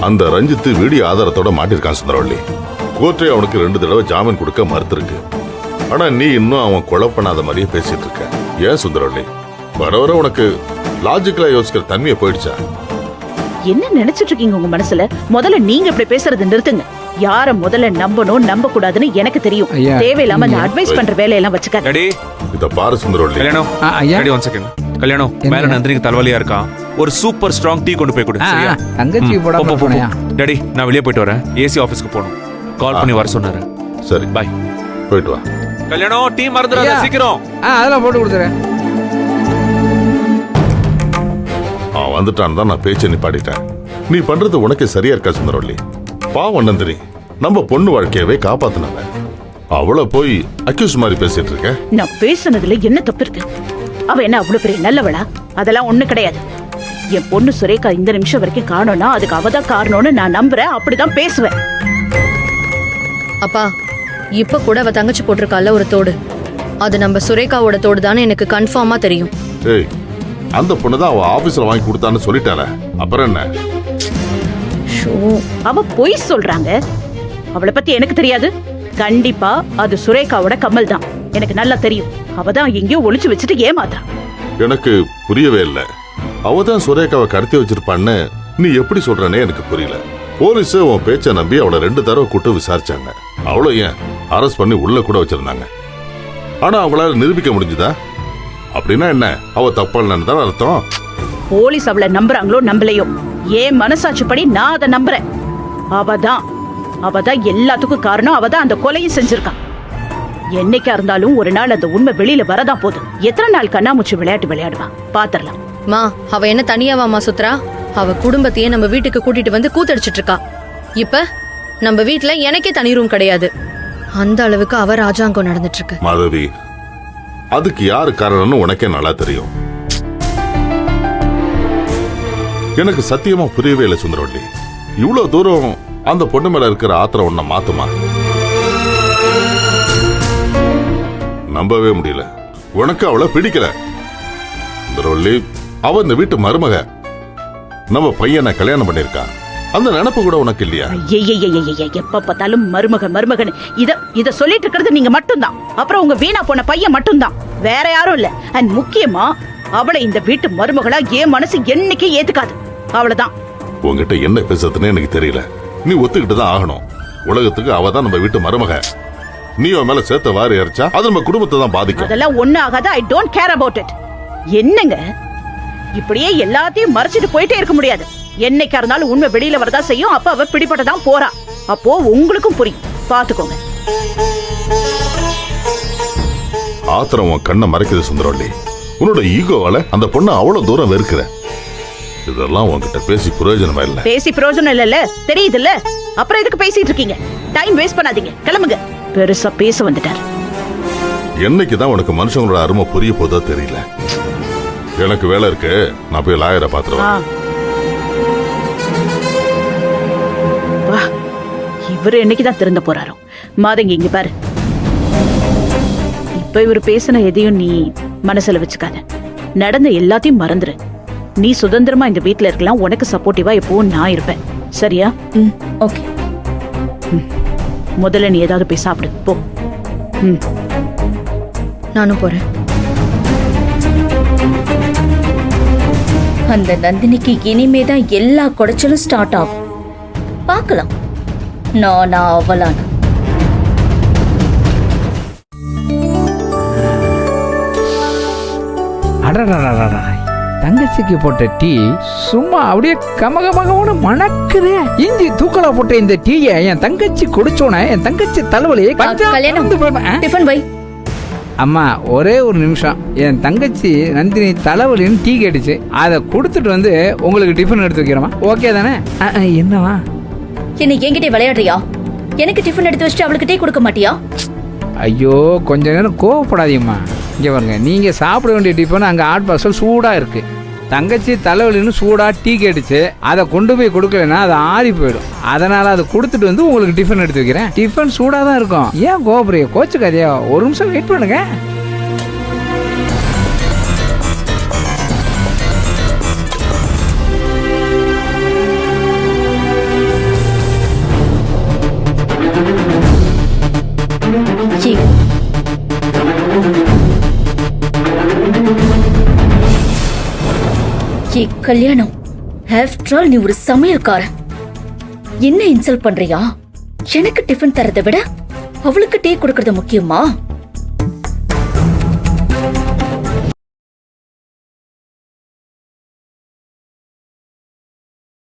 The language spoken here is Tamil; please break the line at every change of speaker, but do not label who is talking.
அந்த ரஞ்சித் வீடியோ ஆதாரத்தோட மாட்டிருக்கான் சுந்தரவள்ளி. கோர்ட்டே அவனுக்கு 2 தடவை ஜாமீன் கொடுக்க மறுத்திருக்கு. ஆனா நீ இன்னும் அவன் கொலை பண்ணாத மாதிரியே பேசிட்டு இருக்க. ஏன் சுந்தரவள்ளி, வர வர உனக்கு லாஜிக்கலா யோசிக்கிற தன்மையை போயிடுச்சா?
என்ன நினைச்சிட்டு இருக்கீங்க உங்க மனசுல? முதல்ல நீங்க இப்படி பேசுறது நிறுத்துங்க. யார முதல்ல நம்பணும் நம்ப கூடாதுன்னு எனக்கு தெரியும். தேவையில்லாம அந்த அட்வைஸ் பண்ற வேலையெல்லாம் வச்சுக்காத.
இத பாரு சுந்தரவள்ளி.
கல்யாணம், ஒன் செகண்ட். கல்யாணம், மேல நந்தினிக்கு தலைவலியா இருக்கான். ஒரு சூப்பர் ஸ்ட்ராங் டீ கொண்டு போய் கொடு. சரியா?
தங்கச்சி போடாம போனியா?
டாடி, நான் வெளியே போயிட்டு வரேன். ஏசி ஆபீஸ்க்கு போகணும். கால் பண்ணி வர சொன்னாரு.
சரி,
பை.
போயிட்டு வா.
கல்யாணம், டீ மறந்துடாத சீக்கிரம்.
அதெல்லாம் போட்டு கொடுத்துறேன்.
அவன் வந்துட்டான் தான் நான் பேச்சை நிப்பாட்டிட்டேன். நீ பண்றது உனக்கு சரியா இருக்கா சுந்தரவள்ளி? பாவம் நந்தினி, நம்ம பொண்ணு வாழ்க்கையவே காப்பாத்தினவ. அவளை போய் அக்யூஸ் மாதிரி பேசிட்டு இருக்க.
நான் பேசுனதுல என்ன தப்பு இருக்கு? அவ என்ன அவ்வளவு பெரிய நல்லவளா? அதெல்லாம் ஒண்ணு கிடையாது. என் பொண்ணு சுரேகா இந்த நிமிஷம் வரைக்கும் காணோம்னா அதுக்கு அவதான் காரணம்னு நான் நம்புறேன். அப்படிதான் பேசுவேன்.
அப்பா, இப்ப கூட அவ தங்கச்சி போட்டிருக்கால ஒரு தோடு, அது நம்ம சுரேகாவோட தோடு தானே எனக்கு கன்ஃபார்மா தெரியும்.
ஏய், அந்த பொண்ணு தான் அவ ஆபீஸ்ல வாங்கி கொடுத்தான்னு சொல்லிட்டால, அப்புறம் என்ன?
அவ பொய் சொல்றாங்க. அவளை பத்தி எனக்கு தெரியாது. கண்டிப்பா அது சுரேகாவோட கம்மல் தான். எனக்கு நல்லா தெரியும். அவதான் எங்கேயோ ஒளிச்சு வச்சுட்டு ஏமாத்தான்.
எனக்கு புரியவே இல்லை. அவதான் சுரேகாவை கடத்தி வச்சிருப்பான்னு நீ எப்படி சொல்றனே எனக்கு புரியல. போலீஸ் உன் பேச்ச நம்பி அவளை 2 தடவை கூட்டு விசாரிச்சாங்க. அவளை ஏன் அரெஸ்ட் பண்ணி உள்ள கூட வச்சிருந்தாங்க. ஆனா அவங்களால நிரூபிக்க முடிஞ்சுதா? அப்படின்னா என்ன, அவ தப்பான்னு தான் அர்த்தம்?
போலீஸ் அவளை நம்புறாங்களோ நம்பலையோ, ஏன் மனசாட்சிப்படி நான் அதை நம்புறேன். அவதான் எல்லாத்துக்கும் காரணம். அவதான் அந்த கொலையும் செஞ்சிருக்கான். என்னைக்கா இருந்தாலும் ஒரு நாள் அந்த உண்மை வெளியில வரதான் போதும். எத்தனை நாள் கண்ணாமூச்சி விளையாட்டு விளையாடுவா பாத்திரலாம்.
மா, அவ என்ன தனியாவாமா சுத்ரா? அவ குடும்பத்தையே நம்ம வீட்டுக்கு கூட்டிட்டு வந்து கூத்தடிச்சிட்டு இருக்கா. இப்ப நம்ம வீட்டுல எனக்கே தனி ரூம் கிடையாது. அந்த அளவுக்கு அவ ராஜாங்கம் நடந்துட்டு இருக்கு.
மாதவி, அதுக்கு யாரு காரணம்னு உனக்கே நல்லா தெரியும். எனக்கு சத்தியமா புரியவே இல்லை சுந்தரவள்ளி. இவ்வளவு தூரம் அந்த பொண்ணு மேல இருக்கிற ஆத்திரம் உன்னை மாத்துமா? நம்பவே முடியல. உனக்கு அவளை பிடிக்கல சுந்தரவள்ளி. அவ இந்த வீட்டு மருமக. நம்ம பையனை கல்யாணம் பண்ணிருக்கான். அந்த நினைப்பு கூட உனக்கு இல்லையா?
எப்ப பார்த்தாலும் மருமகன் இத சொல்லிட்டு இருக்கிறது நீங்க மட்டும்தான். அப்புறம் உங்க வீணா போன பையன் மட்டும்தான், வேற யாரும் இல்ல. அண்ட் முக்கியமா அவளை இந்த வீட்டு மருமகளா என் மனசு என்னைக்கு ஏத்துக்காது. அவ்வளவுதான்.
உங்ககிட்ட என்ன பேசுறதுன்னு எனக்கு தெரியல. நீ ஒத்துக்கிட்டு தான் ஆகணும். உலகத்துக்கு அவதான் நம்ம வீட்டு மருமக. நீ அவன் மேல சேர்த்த வாரி இறைச்சா அது நம்ம குடும்பத்தை தான் பாதிக்கும்.
அதெல்லாம் ஒண்ணு ஆகாது. I don't care about it. என்னங்க இப்படியே எல்லாத்தையும் மறைச்சிட்டு போயிட்டே இருக்க முடியாது. என்னைக்கா இருந்தாலும் உண்மை வெளியில வரதா செய்யும். அப்ப அவ பிடிபட்டதான் போறா. அப்போ உங்களுக்கும் புரியும், பாத்துக்கோங்க.
ஆத்திரம் உன் கண்ணை மறைக்குது சுந்தரவள்ளி. உன்னோட ஈகோவால அந்த பொண்ணு அவ்வளவு தூரம் வெறுக்கிற. இதெல்லாம் உன்கிட்ட பேசி பிரயோஜனமா இல்ல.
பேசி பிரயோஜனம் இல்ல, தெரியுது இல்ல? அப்புறம் எதுக்கு பேசிட்டு இருக்கீங்க? டைம் வேஸ்ட் பண்ணாதீங்க, கிளம்புங்க. பெருசா பேச வந்துட்டார்.
என்னைக்குதான் உனக்கு மனுஷங்களோட அருமை புரிய போதோ தெரியல. எனக்கு வேலை இருக்கு, நான் போய் லாயரை பாத்துருவேன்.
இவரு என்னைக்குதான் திருந்த போறாரோ. மாதங்க இங்க பாரு, இப்ப இவரு பேசின எதையும் நீ மனசுல வச்சுக்காத. நடந்த எல்லாத்தையும் மறந்துரு. நீ சுதந்திரமா இந்த வீட்டுல இருக்கலாம். உனக்கு சப்போர்ட்டிவா எப்பவும் நான் இருப்பேன். சரியா?
ஓகே.
முதல்ல நீ ஏதாவது போய் சாப்பிடு போ.
நானும் போறேன்.
அந்த நந்தினிக்கு இனிமேதான் எல்லா குடைச்சலும் ஸ்டார்ட் ஆகும். பார்க்கலாம் நானா அவளான.
அடடடடடா, தங்கச்சிக்கு போட்ட டீ சும்மா அப்படியே கமகமகமான மணக்குதே. இஞ்சி தூக்கலா போட்ட இந்த டீயை என் தங்கச்சி குடிச்சோன என் தங்கச்சி தலைவலியை
டிஃபன் வை.
அம்மா ஒரே ஒரு நிமிஷம். என் தங்கச்சி நந்தினி தலைவலின்னு டீ கேட்டுச்சு. அதை கொடுத்துட்டு வந்து உங்களுக்கு டிஃபன் எடுத்து வைக்கிறோமா? ஓகே தானே? என்னவா
என்ன என்கிட்ட விளையாடுறியா? எனக்கு டிஃபன் எடுத்து வச்சுட்டு அவளுக்கு டீ கொடுக்க மாட்டியா?
ஐயோ, கொஞ்ச நேரம் கோவப்படாதீங்கம்மா. இங்கே பாருங்க, நீங்கள் சாப்பிட வேண்டிய டிஃபன் அங்கே ஹாட் பாக்ஸில் சூடாக இருக்குது. தங்கச்சி தலைவலின்னு சூடாக டீ கேட்டுச்சு. அதை கொண்டு போய் கொடுக்கலன்னா அது ஆறி போயிடும். அதனால் அதை கொடுத்துட்டு வந்து உங்களுக்கு டிஃபன் எடுத்து வைக்கிறேன். டிஃபன் சூடாக தான் இருக்கும். ஏன் கோபுரிய கோச்சுக்காதியா? ஒரு நிமிஷம் வெயிட் பண்ணுங்க.
கல்யாணம் ஆஃப்டர் ஆல் நீ ஒரு சமையல்காரன். என்ன இன்சல்ட் பண்றியா? எனக்கு டிஃபன் தரதை விட அவளுக்கு டீ கொடுக்கறது முக்கியமா?